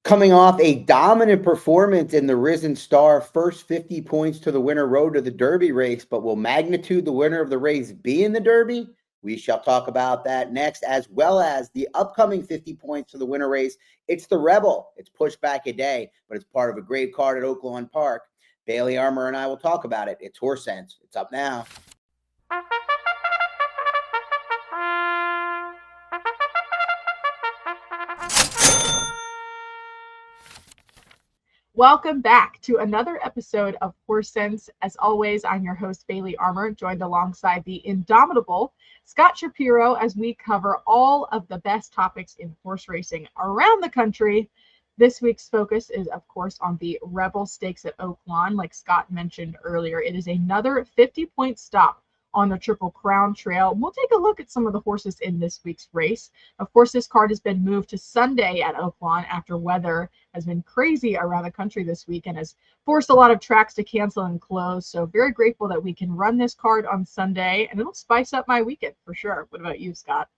Coming off a dominant performance in the Risen Star, first 50 points to the winner road to the Derby race, but will Magnitude, the winner of the race, be in the Derby? We shall talk about that next, as well as the upcoming 50 points to the winner race. It's the Rebel. It's pushed back a day, but it's part of a great card at Oaklawn Park. Bailey Armour and I will talk about it. It's Horse Sense. It's up now. Welcome back to another episode of Horse Sense. As always, I'm your host, Bailey Armour, joined alongside the indomitable Scott Shapiro as we cover all of the best topics in horse racing around the country. This week's focus is, of course, on the Rebel Stakes at Oaklawn. Like Scott mentioned earlier, it is another 50-point stop on the Triple Crown Trail. We'll take a look at some of the horses in this week's race. Of course, this card has been moved to Sunday at Oaklawn after weather has been crazy around the country this week and has forced a lot of tracks to cancel and close. So very grateful that we can run this card on Sunday, and it'll spice up my weekend for sure. What about you, Scott?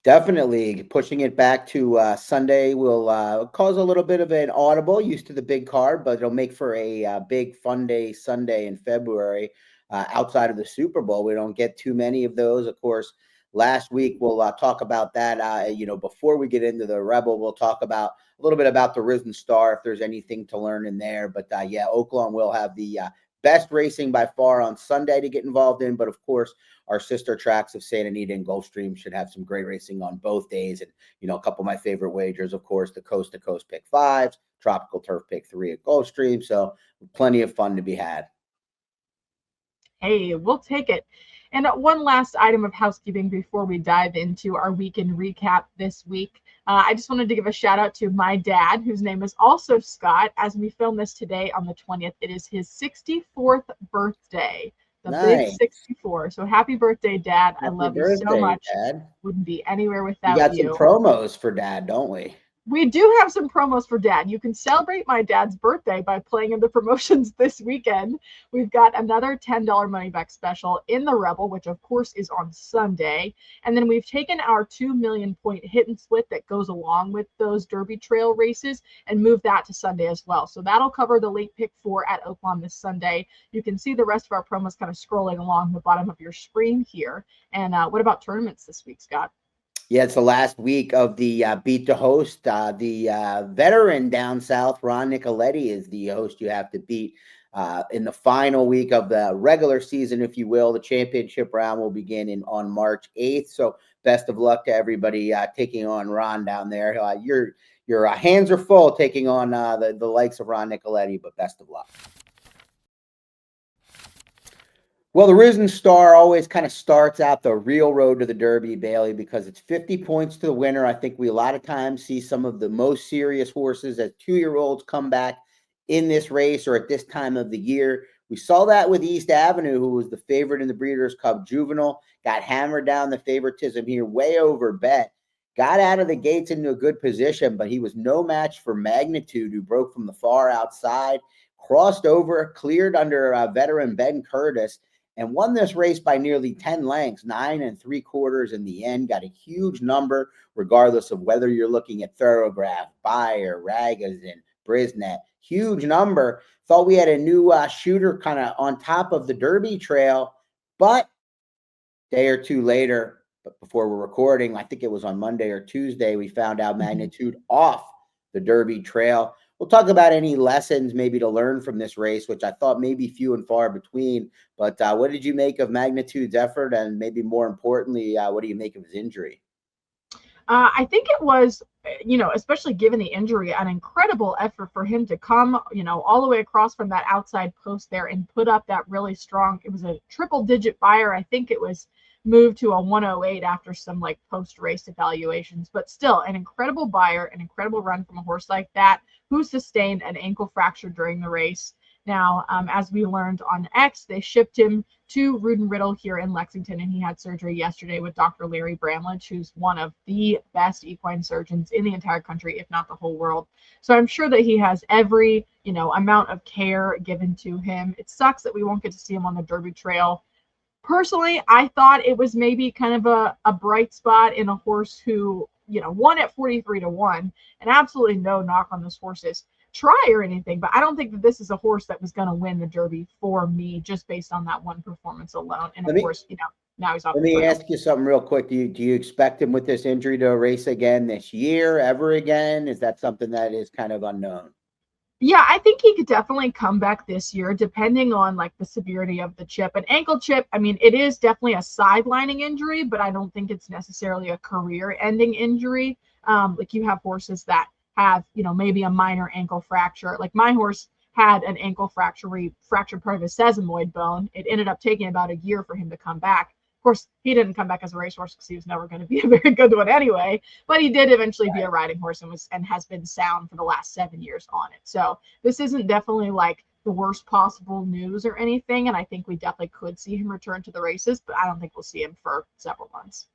Definitely pushing it back to Sunday will cause a little bit of an audible, used to the big card, but it'll make for a big fun day Sunday in February. Outside of the Super Bowl, we don't get too many of those. Of course, last week we'll talk about that. Before we get into the Rebel, we'll talk about a little bit about the Risen Star if there's anything to learn in there. But Oaklawn will have the best racing by far on Sunday to get involved in. But of course, our sister tracks of Santa Anita and Gulfstream should have some great racing on both days. And a couple of my favorite wagers, of course, the Coast to Coast Pick 5s, Tropical Turf Pick 3 at Gulfstream. So plenty of fun to be had. Hey, we'll take it. And one last item of housekeeping before we dive into our weekend recap this week. I just wanted to give a shout out to my dad, whose name is also Scott. As we film this today on the 20th, it is his 64th birthday. The Nice. big 64. So happy birthday, Dad. Happy I love birthday, you so much. Dad. Wouldn't be anywhere We without got you. some promos for Dad, don't we? We do have some promos for Dad. You can celebrate my dad's birthday by playing in the promotions this weekend. We've got another $10 money back special in the Rebel, which of course is on Sunday. And then we've taken our 2 million point hit and split that goes along with those Derby Trail races and moved that to Sunday as well. So that'll cover the late pick 4 at Oaklawn this Sunday. You can see the rest of our promos kind of scrolling along the bottom of your screen here. And what about tournaments this week, Scott? Yeah, it's the last week of the Beat the Host. The veteran down south, Ron Nicoletti, is the host you have to beat in the final week of the regular season, if you will. The championship round will begin on March 8th. So best of luck to everybody taking on Ron down there. Your hands are full taking on the likes of Ron Nicoletti, but best of luck. Well, the Risen Star always kind of starts out the real road to the Derby, Bailey, because it's 50 points to the winner. I think we a lot of times see some of the most serious horses as 2-year-olds come back in this race or at this time of the year. We saw that with East Avenue, who was the favorite in the Breeders' Cup Juvenile, got hammered down the favoritism here, way over bet, got out of the gates into a good position, but he was no match for Magnitude, who broke from the far outside, crossed over, cleared under veteran Ben Curtis, and won this race by nearly 10 lengths, 9 3/4 in the end. Got a huge number, regardless of whether you're looking at Thoroughgraph, Bayer, Ragozin, Brisnet. Huge number. Thought we had a new shooter kind of on top of the Derby Trail, but a day or two later, but before we're recording, I think it was on Monday or Tuesday, we found out Magnitude off the Derby Trail. We'll talk about any lessons maybe to learn from this race, which I thought may be few and far between. But what did you make of Magnitude's effort? And maybe more importantly, what do you make of his injury? I think it was, especially given the injury, an incredible effort for him to come, all the way across from that outside post there and put up that really strong, it was a triple-digit buyer. I think it was moved to a 108 after some post-race evaluations, but still an incredible buyer, an incredible run from a horse like that who sustained an ankle fracture during the race. Now, as we learned on X, they shipped him to Rood and Riddle here in Lexington, and he had surgery yesterday with Dr. Larry Bramlage, who's one of the best equine surgeons in the entire country, if not the whole world. So I'm sure that he has every, amount of care given to him. It sucks that we won't get to see him on the Derby Trail. Personally, I thought it was maybe kind of a bright spot in a horse who one at 43-1, and absolutely no knock on this horse's try or anything. But I don't think that this is a horse that was going to win the Derby for me just based on that one performance alone. And of course, now he's off Let the me trail. ask you something real quick. Do you expect him with this injury to race again this year, ever again? Is that something that is kind of unknown? Yeah, I think he could definitely come back this year, depending on like the severity of the chip. An ankle chip, I mean, it is definitely a sidelining injury, but I don't think it's necessarily a career-ending injury. Like you have horses that have, maybe a minor ankle fracture. Like my horse had an ankle fracture where he fractured part of his sesamoid bone. It ended up taking about a year for him to come back. Of course, he didn't come back as a racehorse because he was never going to be a very good one anyway. But he did eventually be a riding horse and has been sound for the last 7 years on it. So this isn't definitely like the worst possible news or anything. And I think we definitely could see him return to the races, but I don't think we'll see him for several months.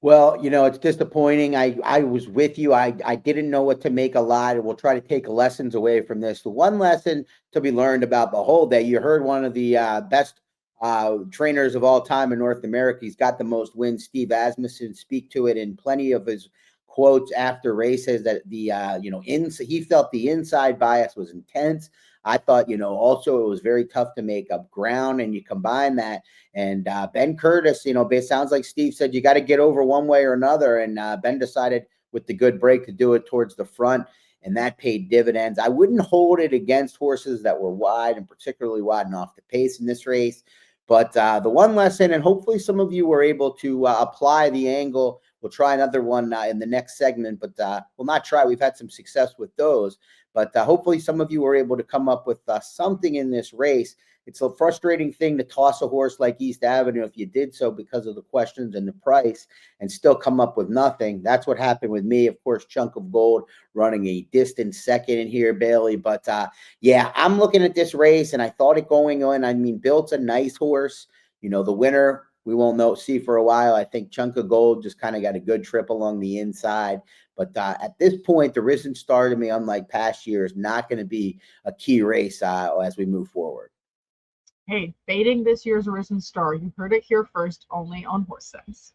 Well, it's disappointing. I was with you. I didn't know what to make a lot, and we'll try to take lessons away from this. The one lesson to be learned about the whole day, you heard one of the best trainers of all time in North America. He's got the most wins, Steve Asmussen, speak to it in plenty of his quotes after races that he felt the inside bias was intense. I thought, also it was very tough to make up ground, and you combine that. And Ben Curtis, it sounds like Steve said you got to get over one way or another. And Ben decided with the good break to do it towards the front, and that paid dividends. I wouldn't hold it against horses that were wide and particularly wide and off the pace in this race. But the one lesson, and hopefully some of you were able to apply the angle. We'll try another one in the next segment, but we'll not try. We've had some success with those. But hopefully some of you were able to come up with something in this race. It's a frustrating thing to toss a horse like East Avenue if you did so because of the questions and the price and still come up with nothing. That's what happened with me. Of course, Chunk of Gold running a distant second in here, Bailey. But yeah, I'm looking at this race and I thought it going on. I mean, Built's a nice horse. The winner we won't see for a while. I think Chunk of Gold just kind of got a good trip along the inside. But at this point, the Risen Star to me, unlike past years, not going to be a key race as we move forward. Hey, fading this year's Risen Star. You heard it here first, only on Horse Sense.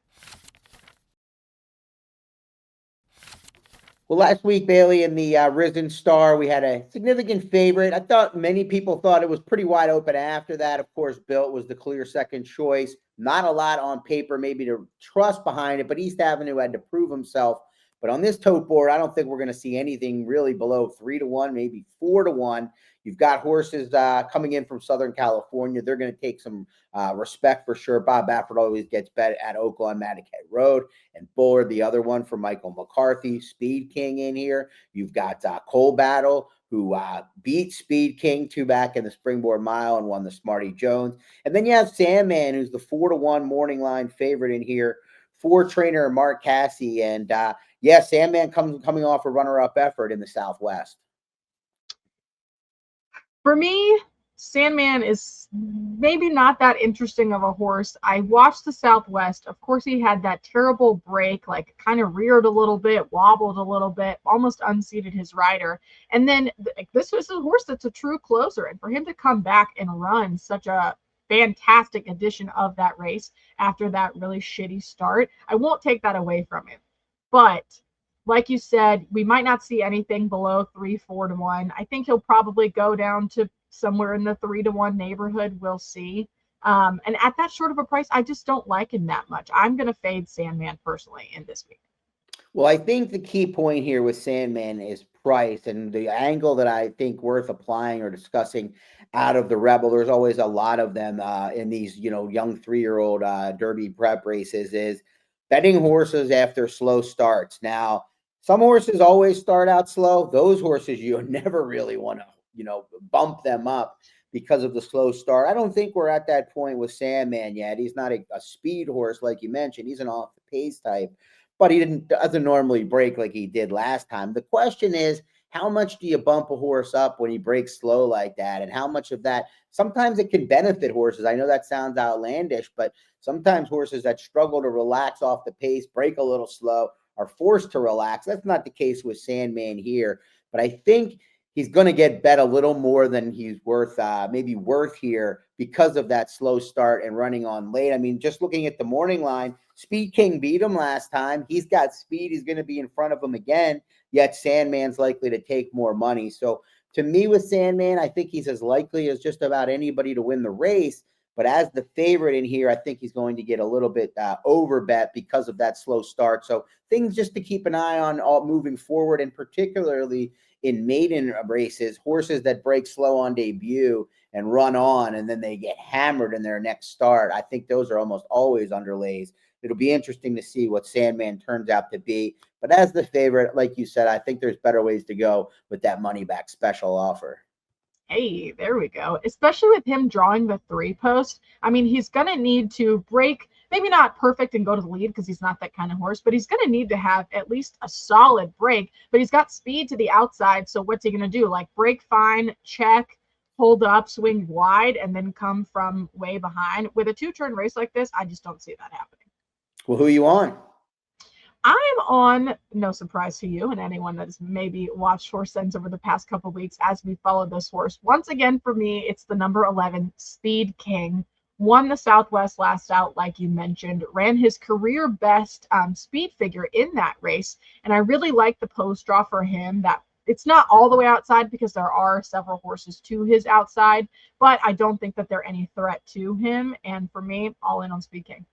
Well, last week, Bailey, in the Risen Star, we had a significant favorite. I thought many people thought it was pretty wide open after that. Of course, Built was the clear second choice. Not a lot on paper maybe to trust behind it, but East Avenue had to prove himself. But on this tote board, I don't think we're going to see anything really below 3-1, maybe 4-1. You've got horses coming in from Southern California. They're going to take some respect for sure. Bob Baffert always gets bet at Oaklawn, Maddocket Road. And Bullard, the other one for Michael McCarthy. Speed King in here. You've got Cole Battle, who beat Speed King 2 back in the Springboard Mile and won the Smarty Jones. And then you have Sandman, who's the 4-1 morning line favorite in here for trainer Mark Cassie. And Sandman coming off a runner-up effort in the Southwest. For me, Sandman is maybe not that interesting of a horse. I watched the Southwest. Of course, he had that terrible break, like kind of reared a little bit, wobbled a little bit, almost unseated his rider. And then this was a horse that's a true closer. And for him to come back and run such a fantastic edition of that race after that really shitty start, I won't take that away from him. But like you said, we might not see anything below 3-4-1. I think he'll probably go down to somewhere in the 3-1 neighborhood. We'll see. And at that short of a price, I just don't like him that much. I'm going to fade Sandman personally in this week. Well, I think the key point here with Sandman is price, and the angle that I think worth applying or discussing out of the Rebel. There's always a lot of them in these, young 3-year-old Derby prep races is betting horses after slow starts. Now, some horses always start out slow. Those horses you never really want to, bump them up because of the slow start. I don't think we're at that point with Sandman yet. He's not a speed horse like you mentioned. He's an off the pace type, but he doesn't normally break like he did last time. The question is, how much do you bump a horse up when he breaks slow like that? And how much of that, sometimes it can benefit horses. I know that sounds outlandish, but sometimes horses that struggle to relax off the pace, break a little slow, are forced to relax. That's not the case with Sandman here. But I think he's going to get bet a little more than he's worth, maybe worth here because of that slow start and running on late. I mean, just looking at the morning line, Speed King beat him last time. He's got speed. He's going to be in front of him again, yet Sandman's likely to take more money. So to me with Sandman, I think he's as likely as just about anybody to win the race. But as the favorite in here, I think he's going to get a little bit over bet because of that slow start. So things just to keep an eye on all moving forward, and particularly in maiden races, horses that break slow on debut and run on, and then they get hammered in their next start. I think those are almost always underlays. It'll be interesting to see what Sandman turns out to be. But as the favorite, like you said, I think there's better ways to go with that money back special offer. Hey, there we go. Especially with him drawing the 3 post. I mean, he's going to need to break, maybe not perfect and go to the lead because he's not that kind of horse, but he's going to need to have at least a solid break. But he's got speed to the outside. So what's he going to do? Like break fine, check, hold up, swing wide, and then come from way behind. With a 2-turn race like this, I just don't see that happening. Well, who are you on? I'm on, no surprise to you and anyone that has maybe watched Horse Sense over the past couple of weeks as we followed this horse. Once again, for me, it's the number 11, Speed King. Won the Southwest last out, like you mentioned, ran his career best speed figure in that race. And I really like the post draw for him. That it's not all the way outside because there are several horses to his outside, but I don't think that they're any threat to him. And for me, all in on Speed King.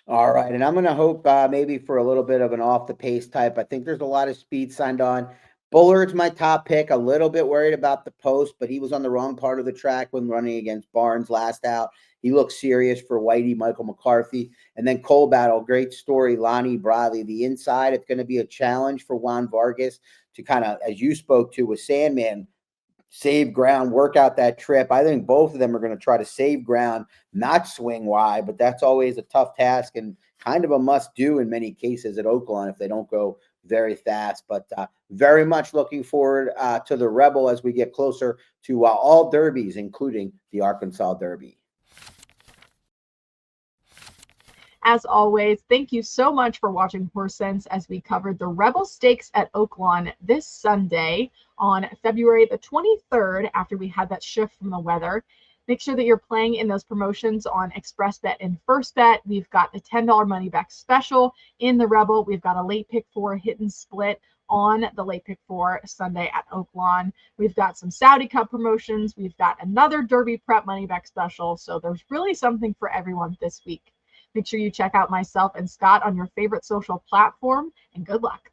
All right, and I'm going to hope maybe for a little bit of an off-the-pace type. I think there's a lot of speed signed on. Bullard's my top pick. A little bit worried about the post, but he was on the wrong part of the track when running against Barnes last out. He looks serious for Whitey, Michael McCarthy. And then Coal Battle, great story, Lonnie Bradley. The inside, it's going to be a challenge for Juan Vargas to kind of, as you spoke to with Sandman, save ground, work out that trip. I think both of them are going to try to save ground, not swing wide, but that's always a tough task and kind of a must do in many cases at Oaklawn if they don't go very fast. But very much looking forward to the Rebel as we get closer to all derbies, including the Arkansas Derby. As always, thank you so much for watching Horse Sense as we covered the Rebel Stakes at Oaklawn this Sunday on February the 23rd after we had that shift from the weather. Make sure that you're playing in those promotions on Xpressbet and Firstbet. We've got the $10 money back special in the Rebel. We've got a late pick 4 hit and split on the late pick 4 Sunday at Oaklawn. We've got some Saudi Cup promotions. We've got another Derby prep money back special. So there's really something for everyone this week. Make sure you check out myself and Scott on your favorite social platform, and good luck.